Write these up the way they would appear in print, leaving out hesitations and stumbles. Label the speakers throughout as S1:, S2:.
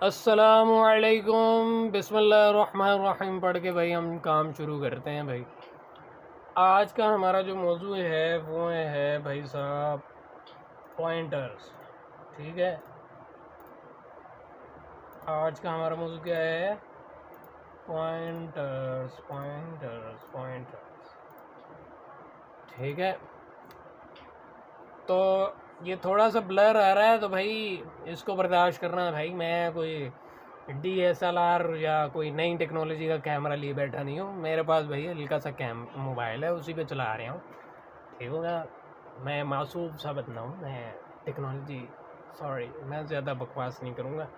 S1: अस्सलामुअलैकुम बिस्मिल्लाहिर्रहमानिर्रहीम पढ़ के भाई हम काम शुरू करते हैं भाई। आज का हमारा जो मौजू है वो है भाई साहब पॉइंटर्स। ठीक है, आज का हमारा मौजू क्या है? Pointers pointers pointers. ठीक है, तो ये थोड़ा सा ब्लर आ रहा है तो भाई इसको बर्दाश्त करना भाई। मैं कोई DSLR या कोई नई टेक्नोलॉजी का कैमरा लिए बैठा नहीं हूँ। मेरे पास भाई हल्का सा मोबाइल है, उसी पे चला रहा हूँ। ठीक होगा, मैं मासूम सा बंदा हूँ। मैं टेक्नोलॉजी सॉरी मैं ज़्यादा बकवास नहीं करूँगा।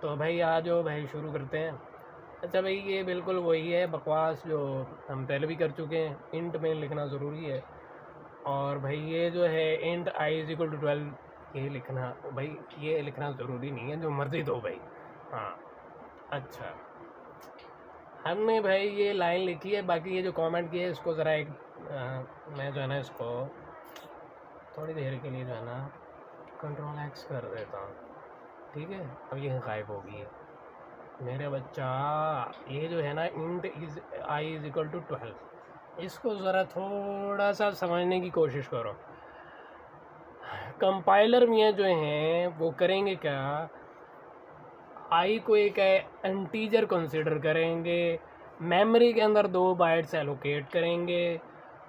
S1: तो भाई आ जाओ भाई, शुरू करते हैं। अच्छा भाई, ये बिल्कुल वही है बकवास जो हम पहले भी कर चुके हैं। इंट में लिखना ज़रूरी है। और भाई ये जो है इंट i = 12, ये लिखना भाई, ये लिखना ज़रूरी नहीं है, जो मर्ज़ी दो भाई। हाँ, अच्छा, हमने भाई ये लाइन लिखी है। बाकी ये जो कमेंट किए इसको ज़रा एक मैं जो है ना इसको थोड़ी देर के लिए जो है ना Ctrl+X कर देता हूँ। ठीक है, अब ये गायब होगी है मेरे बच्चा। ये जो है ना इंट i = 12, इसको ज़रा थोड़ा सा समझने की कोशिश करो। कंपाइलर में जो हैं वो करेंगे क्या, आई को एक इंटीजर कंसीडर करेंगे, मेमोरी के अंदर 2 बाइट्स एलोकेट करेंगे,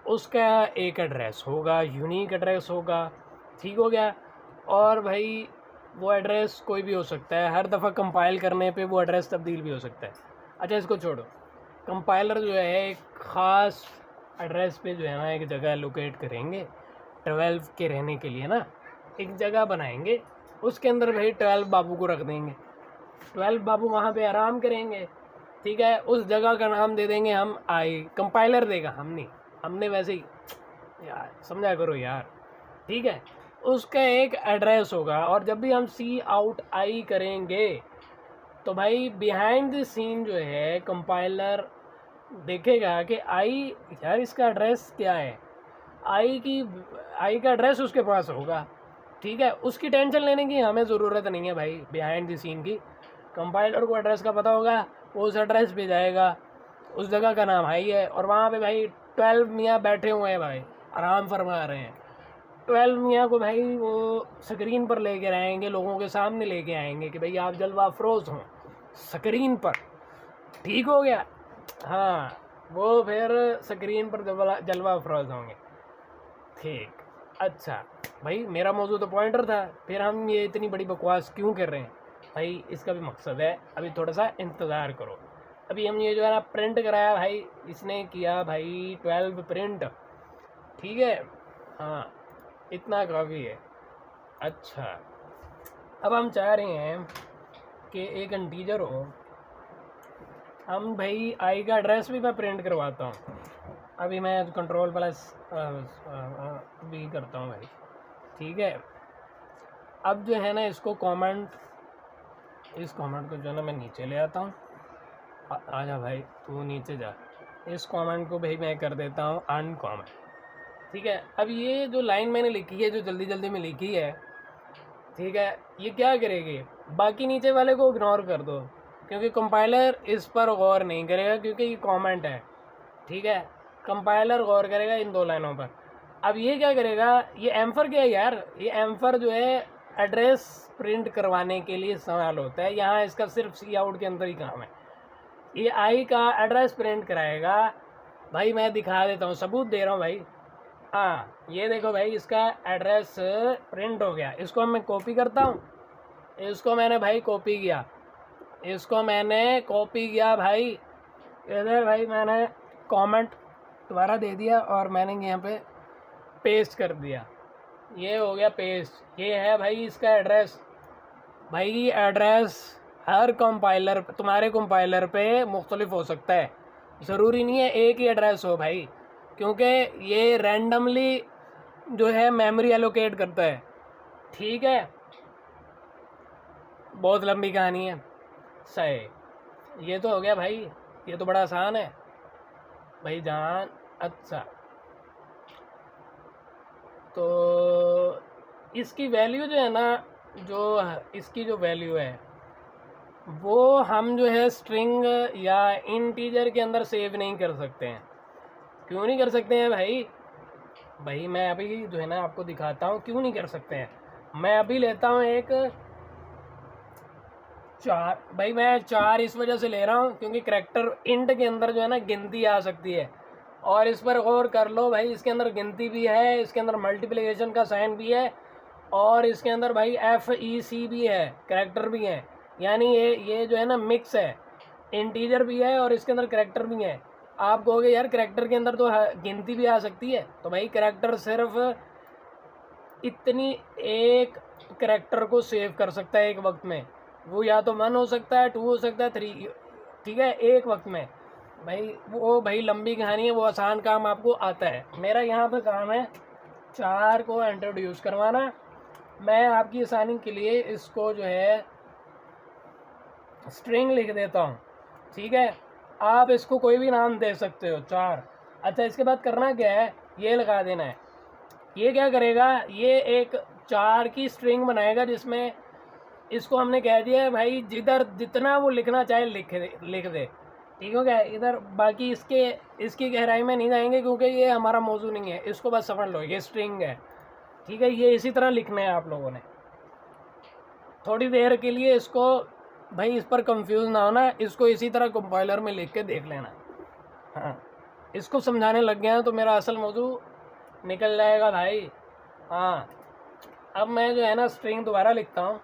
S1: उसका एक एड्रेस होगा, यूनिक एड्रेस होगा। ठीक हो गया। और भाई वो एड्रेस कोई भी हो सकता है, हर दफ़ा कंपाइल करने पे वो एड्रेस तब्दील भी हो सकता है। अच्छा, इसको छोड़ो। कंपाइलर जो है एक ख़ास एड्रेस पे जो है ना एक जगह एलोकेट करेंगे 12 के रहने के लिए ना, एक जगह बनाएंगे। उसके अंदर भाई 12 बाबू को रख देंगे। 12 बाबू वहाँ पे आराम करेंगे। ठीक है, उस जगह का नाम दे देंगे हम आई। कंपाइलर देगा, हम नहीं। हमने वैसे ही यार समझा करो यार। ठीक है, उसका एक एड्रेस होगा। और जब भी हम सी आउट आई करेंगे तो भाई बिहाइंड द सीन जो है कंपाइलर देखेगा कि आई, यार इसका एड्रेस क्या है। आई का एड्रेस उसके पास होगा। ठीक है, उसकी टेंशन लेने की हमें ज़रूरत नहीं है भाई। बिहाइंड द सीन की कंपाइलर को एड्रेस का पता होगा, वो उस एड्रेस पे जाएगा। उस जगह का नाम हाई है और वहाँ पे भाई 12 मियाँ बैठे हुए हैं भाई, आराम फरमा रहे हैं। 12 मियाँ को भाई वो स्क्रीन पर लेके आएंगे, लोगों के सामने लेके आएंगे कि भाई आप जलवा अफरोज़ हों स्क्रीन पर। ठीक हो गया। हाँ, वो फिर स्क्रीन पर जलवा अफरोज़ होंगे। ठीक, अच्छा भाई, मेरा मौजू तो पॉइंटर था, फिर हम ये इतनी बड़ी बकवास क्यों कर रहे हैं भाई? इसका भी मकसद है, अभी थोड़ा सा इंतज़ार करो। अभी हम ये जो है ना प्रिंट कराया भाई, इसने किया भाई 12 प्रिंट। ठीक है, हाँ, इतना काफ़ी है। अच्छा, अब हम चाह रहे हैं कि एक इंटीजर हो। हम भाई आई का एड्रेस भी मैं प्रिंट करवाता हूँ। अभी मैं Ctrl+ भी करता हूँ भाई। ठीक है, अब जो है ना इसको इस कमेंट को जो है ना मैं नीचे ले आता हूँ। आजा भाई, तू नीचे जा। इस कमेंट को भाई मैं कर देता हूँ अनकॉमन। ठीक है, अब ये जो लाइन मैंने लिखी है, जो जल्दी जल्दी में लिखी है, ठीक है, ये क्या करेगी, बाकी नीचे वाले को इग्नोर कर दो क्योंकि कंपाइलर इस पर गौर नहीं करेगा, क्योंकि ये कमेंट है। ठीक है, कंपाइलर गौर करेगा इन 2 लाइनों पर। अब ये क्या करेगा, ये एम्फर क्या है यार, ये एम्फर जो है एड्रेस प्रिंट करवाने के लिए इस्तेमाल होता है। यहाँ इसका सिर्फ सी आउट के अंदर ही काम है। ये आई का एड्रेस प्रिंट कराएगा भाई। मैं दिखा देता हूँ, सबूत दे रहा हूँ भाई। हाँ, ये देखो भाई, इसका एड्रेस प्रिंट हो गया। इसको मैं कॉपी करता हूँ, इसको मैंने भाई कॉपी किया, इसको मैंने कॉपी किया भाई। इधर भाई मैंने कमेंट दोबारा दे दिया और मैंने यहाँ पे पेस्ट कर दिया। ये हो गया पेस्ट। ये है भाई इसका एड्रेस। भाई एड्रेस हर कंपाइलर, तुम्हारे कंपाइलर पे मुख्तलिफ हो सकता है, ज़रूरी नहीं है एक ही एड्रेस हो भाई, क्योंकि ये रैंडमली जो है मेमोरी एलोकेट करता है। ठीक है, बहुत लंबी कहानी है। सही, ये तो हो गया भाई, ये तो बड़ा आसान है भाई जान। अच्छा, तो इसकी वैल्यू जो है ना, जो इसकी जो वैल्यू है वो हम जो है स्ट्रिंग या इंटीजर के अंदर सेव नहीं कर सकते हैं। क्यों नहीं कर सकते हैं भाई? भाई मैं अभी जो है ना आपको दिखाता हूँ क्यों नहीं कर सकते हैं। मैं अभी लेता हूँ एक 4। भाई मैं 4 इस वजह से ले रहा हूँ क्योंकि करैक्टर इंट के अंदर जो है ना गिनती आ सकती है। और इस पर गौर कर लो भाई, इसके अंदर गिनती भी है, इसके अंदर मल्टीप्लिकेशन का साइन भी है, और इसके अंदर भाई FEC भी है, करैक्टर भी है। यानी ये जो है ना मिक्स है, इंटीजर भी है और इसके अंदर करैक्टर भी है। आप कहोगे यार करैक्टर के अंदर तो गिनती भी आ सकती है, तो भाई करैक्टर सिर्फ इतनी एक करैक्टर को सेव कर सकता है एक वक्त में। वो या तो 1 हो सकता है, 2 हो सकता है, 3, ठीक है, एक वक्त में। भाई वो भाई लंबी कहानी है, वो आसान काम आपको आता है। मेरा यहाँ पे काम है 4 को इंट्रोड्यूस करवाना। मैं आपकी आसानी के लिए इसको जो है स्ट्रिंग लिख देता हूँ, ठीक है। आप इसको कोई भी नाम दे सकते हो, 4। अच्छा, इसके बाद करना क्या है, ये लगा देना है। ये क्या करेगा, ये एक 4 की स्ट्रिंग बनाएगा जिसमें इसको हमने कह दिया है भाई जिधर जितना वो लिखना चाहे लिख दे, ठीक हो गया। इधर बाकी इसकी गहराई में नहीं जाएंगे क्योंकि ये हमारा मौजू नहीं है, इसको बस समझ लो ये स्ट्रिंग है, ठीक है। ये इसी तरह लिखना है आप लोगों ने। थोड़ी देर के लिए इसको भाई इस पर कंफ्यूज ना होना, इसको इसी तरह कंपाइलर में लिख के देख लेना। हाँ, इसको समझाने लग गया तो मेरा असल मौजू निकल जाएगा भाई। हाँ, अब मैं जो है ना स्ट्रिंग दोबारा लिखता हूँ।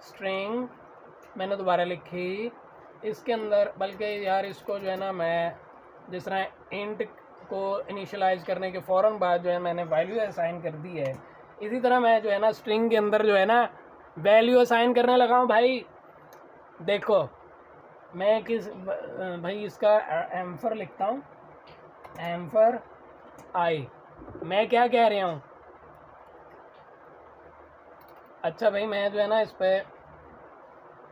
S1: स्ट्रिंग मैंने दोबारा लिखी, इसके अंदर बल्कि यार इसको जो है ना मैं जिस तरह इंट को इनिशियलाइज करने के फ़ौरन बाद जो है मैंने वैल्यू असाइन कर दी है, इसी तरह मैं जो है ना स्ट्रिंग के अंदर जो है ना वैल्यू असाइन करने लगा हूँ भाई। देखो मैं भाई इसका एम्फर लिखता हूँ, एम्फर आई। मैं क्या कह रहा हूँ, अच्छा भाई मैं जो है ना इस पर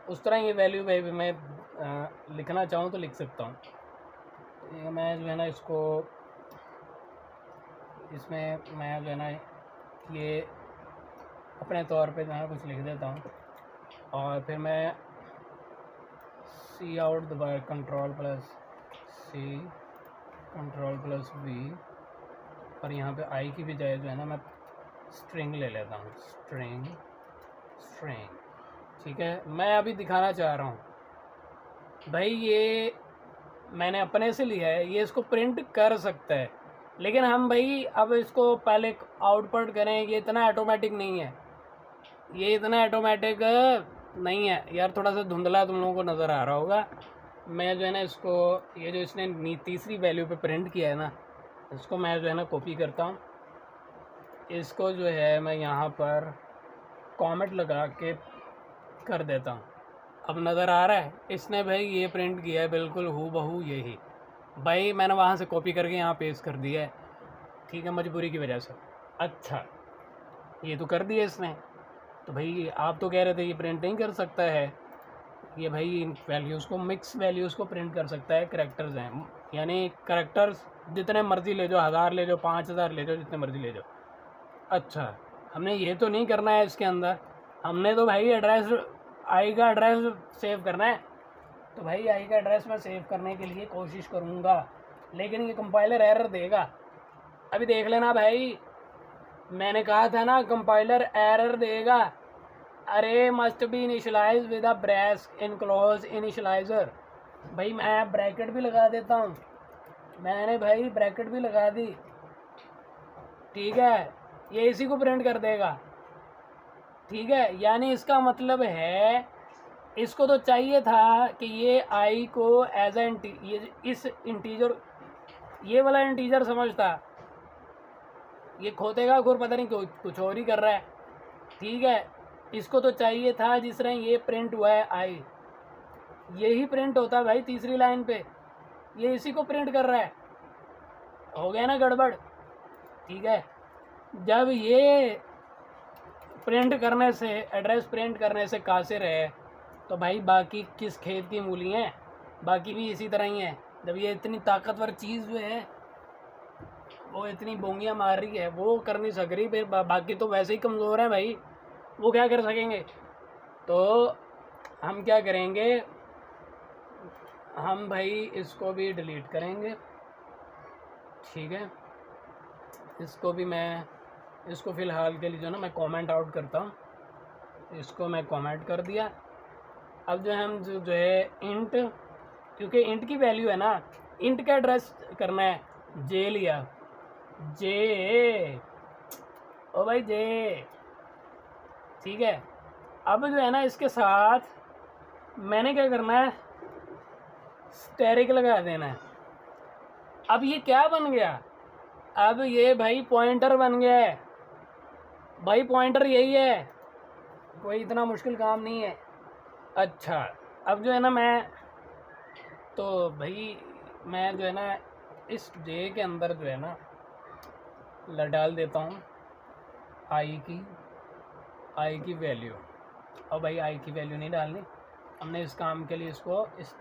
S1: उस तरह ये वैल्यू भाई मैं लिखना चाहूँ तो लिख सकता हूँ। मैं जो है ना इसमें मैं जो है ना ये अपने तौर पे जो है कुछ लिख देता हूँ, और फिर मैं सी आउट दबा कंट्रोल प्लस वी, और यहाँ पे आई की बजाय जो है ना मैं स्ट्रिंग ले लेता हूँ, स्ट्रिंग, ठीक है। मैं अभी दिखाना चाह रहा हूँ भाई ये मैंने अपने से लिया है, ये इसको प्रिंट कर सकता है, लेकिन हम भाई अब इसको पहले आउटपुट करें, ये इतना ऑटोमेटिक नहीं है, ये इतना ऑटोमेटिक नहीं है यार, थोड़ा सा धुंधला तुम लोगों को नज़र आ रहा होगा। मैं जो है ना इसको ये जो इसने तीसरी वैल्यू पे प्रिंट किया है ना, इसको मैं जो है ना कॉपी करता हूँ, इसको जो है मैं यहाँ पर कॉमेंट लगा के कर देता हूँ। अब नज़र आ रहा है, इसने भाई ये प्रिंट किया है बिल्कुल हूबहू यही। भाई मैंने वहाँ से कॉपी करके यहाँ पेस्ट कर दिया है, ठीक है, मजबूरी की वजह से। अच्छा, ये तो कर दिया इसने, तो भाई आप तो कह रहे थे ये प्रिंट नहीं कर सकता है। ये भाई इन वैल्यूज़ को, मिक्स वैल्यूज़ को प्रिंट कर सकता है। करैक्टर्स हैं, यानी करैक्टर्स जितने मर्ज़ी ले जाओ, 1000 ले जाओ, 5000 ले जाओ, जितने मर्ज़ी ले जाओ। अच्छा, हमने ये तो नहीं करना है इसके अंदर, हमने तो भाई एड्रेस, आई का एड्रेस सेव करना है। तो भाई आई का एड्रेस मैं सेव करने के लिए कोशिश करूँगा, लेकिन ये कंपाइलर एरर देगा। अभी देख लेना भाई, मैंने कहा था ना कंपाइलर एरर देगा। Array must be initialize with a brace enclose initializer. भाई मैं ब्रैकेट भी लगा देता हूँ, मैंने भाई ब्रैकेट भी लगा दी, ठीक है, ये इसी को प्रिंट कर देगा, ठीक है। यानी इसका मतलब है इसको तो चाहिए था कि ये आई को एज ए ये इस इंटीजर, ये वाला इंटीजर समझता, ये खोतेगा खुर पता नहीं कुछ और ही कर रहा है, ठीक है। इसको तो चाहिए था जिस तरह ये प्रिंट हुआ है आई, यही प्रिंट होता भाई तीसरी लाइन पे, ये इसी को प्रिंट कर रहा है। हो गया ना गड़बड़, ठीक है। जब ये प्रिंट करने से, एड्रेस प्रिंट करने से कासिर है, तो भाई बाकी किस खेत की मूली हैं, बाकी भी इसी तरह ही है। जब ये इतनी ताकतवर चीज़ जो है वो इतनी बोंगियाँ मार रही है, वो कर नहीं सक रही, फिर बाकी तो वैसे ही कमज़ोर हैं भाई, वो क्या कर सकेंगे। तो हम क्या करेंगे, हम भाई इसको भी डिलीट करेंगे, ठीक है। इसको भी मैं, इसको फ़िलहाल के लिए जो है ना मैं कमेंट आउट करता हूँ, इसको मैं कमेंट कर दिया। अब जो है हम जो है इंट, क्योंकि इंट की वैल्यू है ना, इंट का एड्रेस करना है, जे लिया, जे, ओ भाई जे, ठीक है। अब जो है ना इसके साथ मैंने क्या करना है, स्टैरिक लगा देना है। अब ये क्या बन गया, अब ये भाई पॉइंटर बन गया है भाई, पॉइंटर यही है, कोई इतना मुश्किल काम नहीं है। अच्छा, अब जो है ना मैं, तो भाई मैं जो है ना इस जे के अंदर जो है ना डाल देता हूँ आई की वैल्यू। और भाई आई की वैल्यू नहीं डालनी, हमने इस काम के लिए इसको इस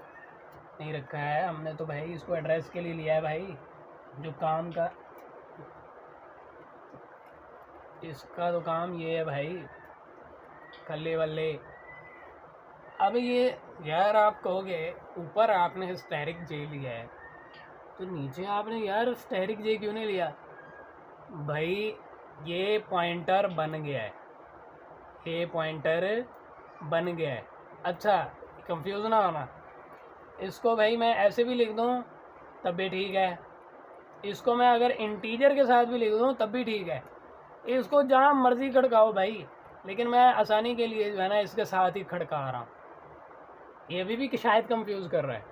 S1: नहीं रखा है, हमने तो भाई इसको एड्रेस के लिए लिया है भाई, जो काम का इसका तो काम ये है भाई, खल्ले वल्ले। अब ये यार आप कहोगे ऊपर आपने स्टैरिक जे लिया है, तो नीचे आपने यार स्टैरिक जे क्यों नहीं लिया? भाई ये पॉइंटर बन गया है, ये पॉइंटर बन गया है। अच्छा, कंफ्यूज ना होना, इसको भाई मैं ऐसे भी लिख दूँ तब भी ठीक है, इसको मैं अगर इंटीजर के साथ भी लिख दूँ तब भी ठीक है, इसको जहाँ मर्जी खड़काओ भाई, लेकिन मैं आसानी के लिए जो है ना इसके साथ ही खड़का रहा हूँ। ये भी शायद कंफ्यूज कर रहा है,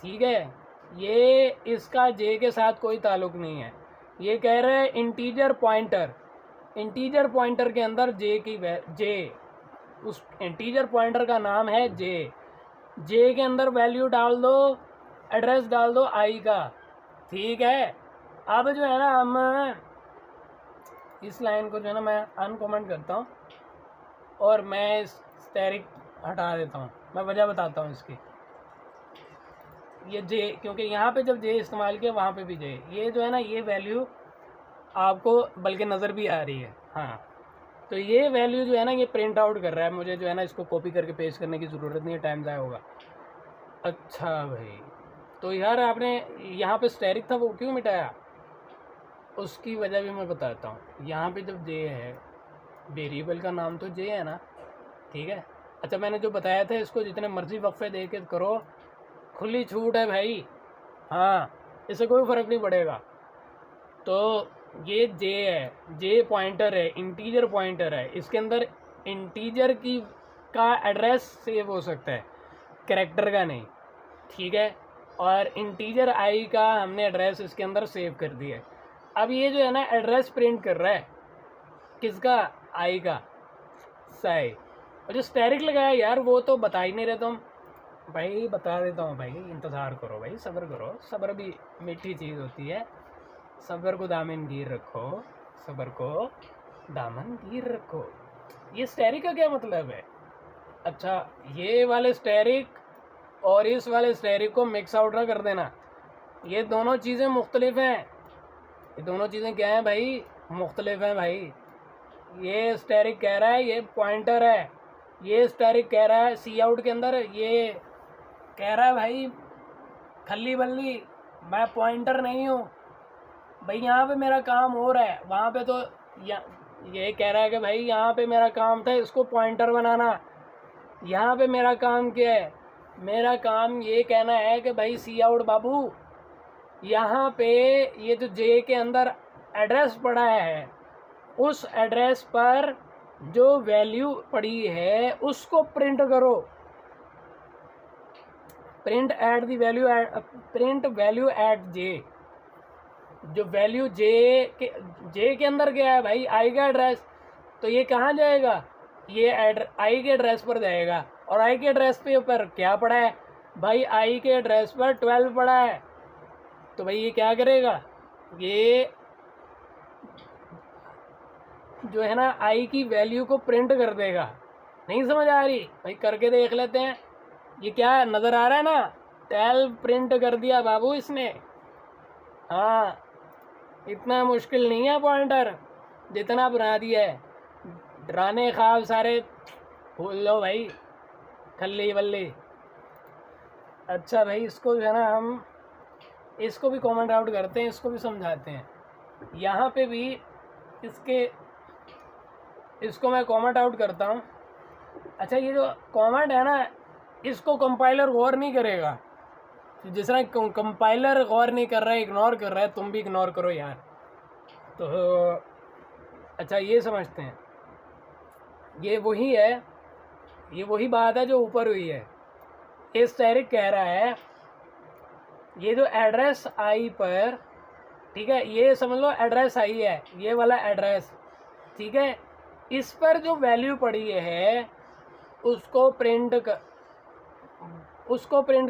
S1: ठीक है। ये इसका जे के साथ कोई ताल्लुक नहीं है, ये कह रहे हैं इंटीजर पॉइंटर, इंटीजर पॉइंटर के अंदर जे की जे, उस इंटीजर पॉइंटर का नाम है जे, जे के अंदर वैल्यू डाल दो, एड्रेस डाल दो आई का, ठीक है। अब जो है ना हम इस लाइन को जो है ना मैं अनकमेंट करता हूँ और मैं इस स्टैरिक हटा देता हूँ, मैं वजह बताता हूँ इसकी। ये जे, क्योंकि यहाँ पे जब जे इस्तेमाल किया वहाँ पे भी जे, ये जो है ना ये वैल्यू आपको बल्कि नज़र भी आ रही है, हाँ। तो ये वैल्यू जो है ना ये प्रिंट आउट कर रहा है, मुझे जो है ना इसको कॉपी करके पेस्ट करने की ज़रूरत नहीं है, टाइम ज़ाया होगा। अच्छा भाई, तो यार आपने यहाँ पे स्टैरिक था वो क्यों मिटाया, उसकी वजह भी मैं बताता हूँ। यहाँ पे जब जे है, वेरिएबल का नाम तो जे है ना, ठीक है। अच्छा, मैंने जो बताया था इसको जितने मर्जी वक्फे दे के करो, खुली छूट है भाई, हाँ, इससे कोई फ़र्क नहीं पड़ेगा। तो ये जे है, जे पॉइंटर है, इंटीजर पॉइंटर है, इसके अंदर इंटीजर की का एड्रेस सेव हो सकता है, कैरेक्टर का नहीं, ठीक है। और इंटीजर आई का हमने एड्रेस इसके अंदर सेव कर दिया है। अब ये जो है ना एड्रेस प्रिंट कर रहा है, किसका, आई का, सही। और जो स्टैरिक लगाया यार वो तो बता ही नहीं रहे तुम भाई, बता देता हूँ भाई, इंतज़ार करो भाई, सब्र करो, सब्र भी मीठी चीज़ होती है, सब्र को दामन गिर रखो, सब्र को दामन गिर रखो। ये स्टैरिक का क्या मतलब है? अच्छा, ये वाले स्टैरिक और इस वाले स्टैरिक को मिक्स आउट ना कर देना, ये दोनों चीज़ें मुख्तलिफ हैं, ये दोनों चीज़ें क्या हैं भाई, मुख्तलिफ हैं भाई। ये स्टैरिक कह रहा है ये पॉइंटर है, ये स्टैरिक कह रहा है सी आउट के अंदर, ये कह रहा है भाई खल्ली बल्ली, मैं पॉइंटर नहीं हूँ भाई, यहाँ पे मेरा काम हो रहा है, वहाँ पे तो ये कह रहा है कि भाई यहाँ पे मेरा काम था इसको पॉइंटर बनाना, यहाँ पे मेरा काम क्या है, मेरा काम ये कहना है कि भाई सी आउट बाबू, यहाँ पे ये जो जे के अंदर एड्रेस पड़ा है, उस एड्रेस पर जो वैल्यू पड़ी है उसको प्रिंट करो, print at the value, print value at J, जो वैल्यू जे के अंदर क्या है भाई, आई का एड्रेस, तो ये कहाँ जाएगा, ये आई के एड्रेस पर जाएगा, और आई के एड्रेस पे पर क्या पड़ा है भाई, आई के एड्रेस पर 12 पड़ा है, तो भाई ये क्या करेगा, ये जो है ना आई की वैल्यू को प्रिंट कर देगा। नहीं समझ आ रही भाई, करके देख लेते हैं, ये क्या नज़र आ रहा है ना, 12 प्रिंट कर दिया बाबू इसने, हाँ, इतना मुश्किल नहीं है पॉइंटर, जितना बना दिया है, डराने ख्वाब सारे भूल लो भाई, खल्ली बल्ली। अच्छा भाई, इसको जो है ना हम इसको भी कमेंट आउट करते हैं, इसको भी समझाते हैं। यहाँ पे भी इसको मैं कमेंट आउट करता हूँ। अच्छा, ये जो कमेंट है ना, इसको कंपाइलर गौर नहीं करेगा। जिस तरह कंपाइलर गौर नहीं कर रहा है, इग्नोर कर रहा है, तुम भी इग्नोर करो यार। तो अच्छा, ये समझते हैं, ये वही बात है जो ऊपर हुई है। एस्टेरिक कह रहा है ये जो एड्रेस आई पर, ठीक है, ये समझ लो एड्रेस आई है, ये वाला एड्रेस, ठीक है, इस पर जो वैल्यू पड़ी है उसको प्रिंट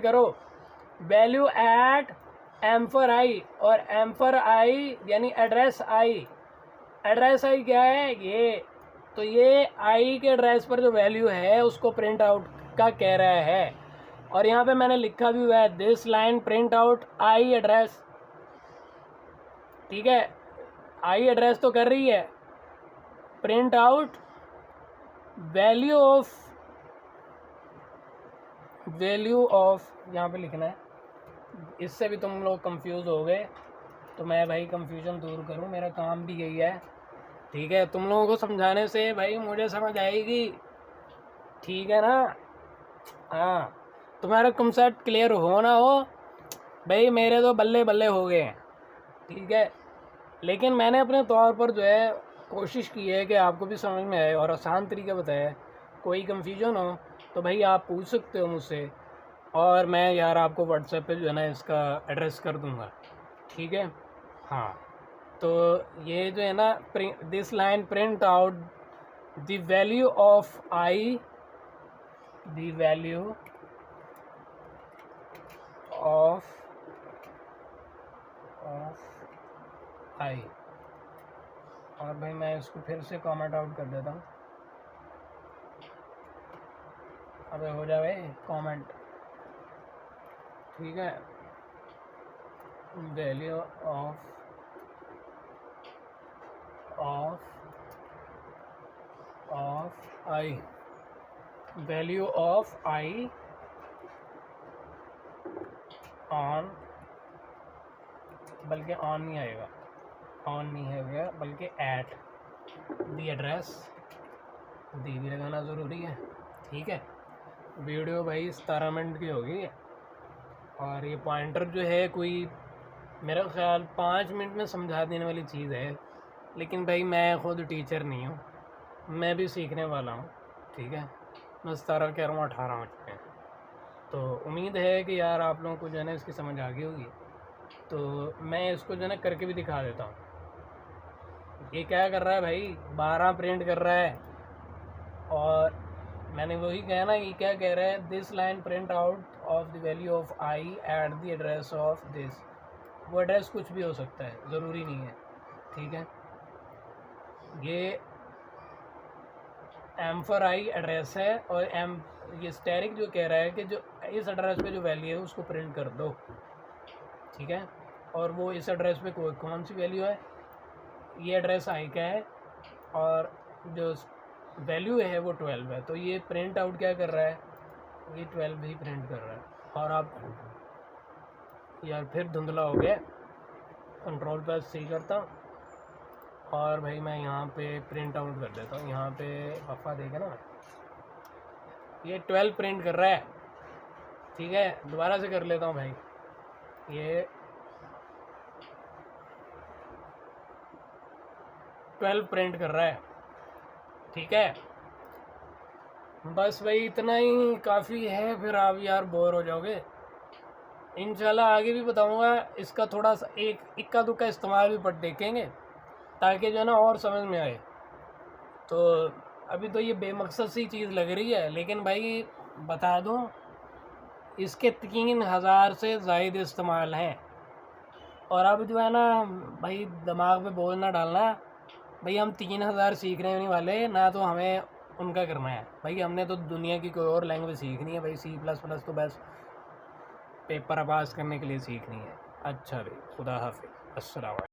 S1: करो। Value at M for I, और एम फॉर आई यानी एड्रेस आई। एड्रेस आई क्या है? ये तो ये आई के एड्रेस पर जो वैल्यू है उसको प्रिंट आउट का कह रहा है। और यहाँ पे मैंने लिखा भी हुआ है, this line print out I address. ठीक है, आई एड्रेस तो कर रही है, प्रिंट आउट वैल्यू ऑफ यहाँ पे लिखना है। इससे भी तुम लोग कंफ्यूज हो गए, तो मैं भाई कंफ्यूजन दूर करूँ, मेरा काम भी यही है। ठीक है, तुम लोगों को समझाने से भाई मुझे समझ आएगी, ठीक है ना? हाँ, तुम्हारा कंसेप्ट क्लियर हो ना हो भाई, मेरे तो बल्ले बल्ले हो गए हैं। ठीक है, लेकिन मैंने अपने तौर पर जो है कोशिश की है कि आपको भी समझ में आए और आसान तरीका बताया। कोई कंफ्यूजन हो तो भाई आप पूछ सकते हो मुझसे, और मैं यार आपको व्हाट्सएप पे जो है ना इसका एड्रेस कर दूंगा। ठीक है, हाँ, तो ये जो है ना, this line print out the value of I, the value of I. और भाई मैं इसको फिर से कमेंट आउट कर देता हूँ। अबे हो जाए कमेंट, ठीक है। Value of I, value of I on, बल्कि ऑन नहीं आएगा, ऑन नहीं है बल्कि एट दी एड्रेस, दी भी लगाना ज़रूरी है। ठीक है, वीडियो भाई 17 मिनट की होगी, और ये पॉइंटर जो है कोई मेरा ख्याल 5 मिनट में समझा देने वाली चीज़ है। लेकिन भाई मैं ख़ुद टीचर नहीं हूँ, मैं भी सीखने वाला हूँ। ठीक है, मैं 17 कह रहा हूँ, 18 हो चुके हैं। तो उम्मीद है कि यार आप लोगों को जो है ना इसकी समझ आ गई होगी। तो मैं इसको जो है ना करके भी दिखा देता हूँ। ये क्या कर रहा है भाई, 12 प्रिंट कर रहा है, और मैंने वही कहा ना, ये क्या कह रहा है, this line print out of the value of I at the address of this. वो एड्रेस कुछ भी हो सकता है, ज़रूरी नहीं है। ठीक है, ये एम फॉर आई एड्रेस है, और एम, ये स्टेरिक जो कह रहा है कि जो इस एड्रेस पे जो वैल्यू है उसको प्रिंट कर दो। ठीक है, और वो इस एड्रेस पे कौन सी वैल्यू है, ये एड्रेस आई का है, और जो वैल्यू है वो 12 है। तो ये प्रिंट आउट क्या कर रहा है, ये 12 ही प्रिंट कर रहा है। और आप यार फिर धुंधला हो गया, कंट्रोल प्लस सी करता हूँ, और भाई मैं यहाँ पे प्रिंट आउट कर देता हूँ। यहाँ पे वफा देगा ना, ये 12 प्रिंट कर रहा है। ठीक है, दोबारा से कर लेता हूँ भाई, ये 12 प्रिंट कर रहा है। ठीक है, बस भाई इतना ही काफ़ी है, फिर आप यार बोर हो जाओगे। इंशाल्लाह आगे भी बताऊंगा, इसका थोड़ा सा एक इक्का दुक्का इस्तेमाल भी पढ़ देखेंगे, ताकि जो है ना और समझ में आए। तो अभी तो ये बेमकसद सी चीज़ लग रही है, लेकिन भाई बता दूं, इसके 3000 से ज़ायद इस्तेमाल हैं। और अब जो है ना भाई, दिमाग पे बोझ ना डालना भाई, हम 3000 सीखने नहीं वाले ना, तो हमें उनका करना है भाई। हमने तो दुनिया की कोई और लैंग्वेज सीखनी है भाई, C++ तो बस पेपर पास करने के लिए सीखनी है। अच्छा भाई, खुदा हाफिज़, अस्सलाम वालेकुम।